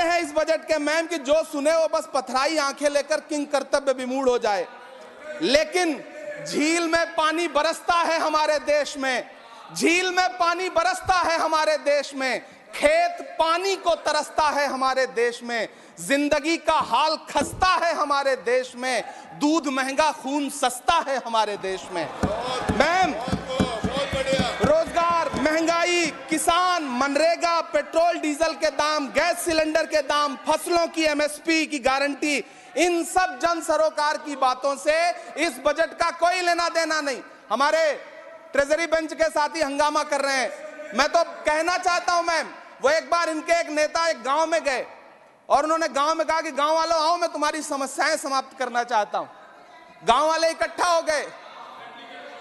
हैं इस बजट के मैम कि जो सुने वो बस पथराई आंखें लेकर किंग कर्तव्य विमूढ़ हो जाए। लेकिन झील में पानी बरसता है हमारे देश में, झील में पानी बरसता है हमारे देश में, खेत पानी को तरसता है हमारे देश में, जिंदगी का हाल खस्ता है हमारे देश में, दूध महंगा खून सस्ता है हमारे देश में। मैम, रोजगार, महंगाई, किसान, मनरेगा, पेट्रोल डीजल के दाम, गैस सिलेंडर के दाम, फसलों की एमएसपी की गारंटी, इन सब जन सरोकार की बातों से इस बजट का कोई लेना देना नहीं। हमारे ट्रेजरी बेंच के साथी हंगामा कर रहे हैं। मैं तो कहना चाहता हूं मैम, वो एक बार इनके एक नेता एक गांव में गए और उन्होंने गांव में कहा कि गांव वालों आओ, मैं तुम्हारी समस्याएं समाप्त करना चाहता हूं। गांव वाले इकट्ठा हो गए।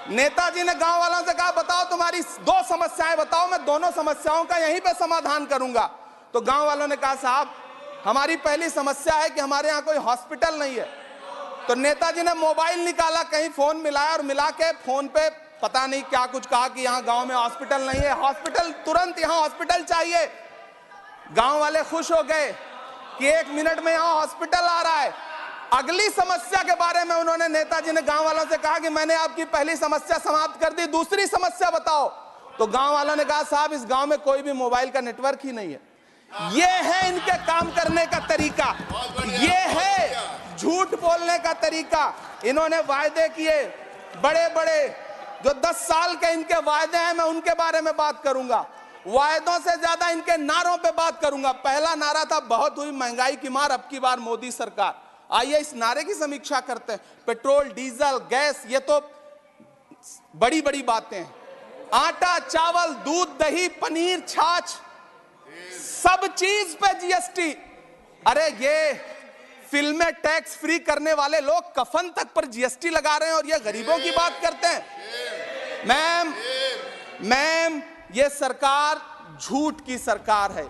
नेताजी ने गांव वालों से कहा बताओ तुम्हारी 2 समस्याएं बताओ, मैं दोनों समस्याओं का यहीं पे समाधान करूंगा। तो गांव वालों ने कहा साहब हमारी पहली समस्या है कि हमारे यहाँ कोई हॉस्पिटल नहीं है। तो नेताजी ने मोबाइल निकाला, कहीं फोन मिलाया और मिला के फोन पे पता नहीं क्या कुछ कहा कि यहाँ गांव में हॉस्पिटल नहीं है, हॉस्पिटल तुरंत, यहाँ हॉस्पिटल चाहिए। गांव वाले खुश हो गए कि 1 मिनट में यहाँ हॉस्पिटल आ रहा है। अगली समस्या के बारे में उन्होंने, नेताजी ने गांव वालों से कहा कि मैंने आपकी पहली समस्या समाप्त कर दी, दूसरी समस्या बताओ। तो गांव वालों ने कहा साहब इस गांव में कोई भी मोबाइल का नेटवर्क ही नहीं है। ये है इनके काम करने का तरीका, ये है झूठ बोलने का तरीका। इन्होंने वायदे किए बड़े बड़े, जो 10 साल के इनके वायदे हैं, मैं उनके बारे में बात करूंगा। वायदों से ज्यादा इनके नारों पे बात करूंगा। पहला नारा था बहुत हुई महंगाई की मार, अब की बार मोदी सरकार। आइए इस नारे की समीक्षा करते हैं। पेट्रोल, डीजल, गैस, ये तो बड़ी बड़ी बातें हैं। आटा, चावल, दूध, दही, पनीर, छाछ, सब चीज पे जीएसटी। अरे ये फिल्में टैक्स फ्री करने वाले लोग कफन तक पर जीएसटी लगा रहे हैं और ये गरीबों की बात करते हैं। मैम, ये सरकार झूठ की सरकार है।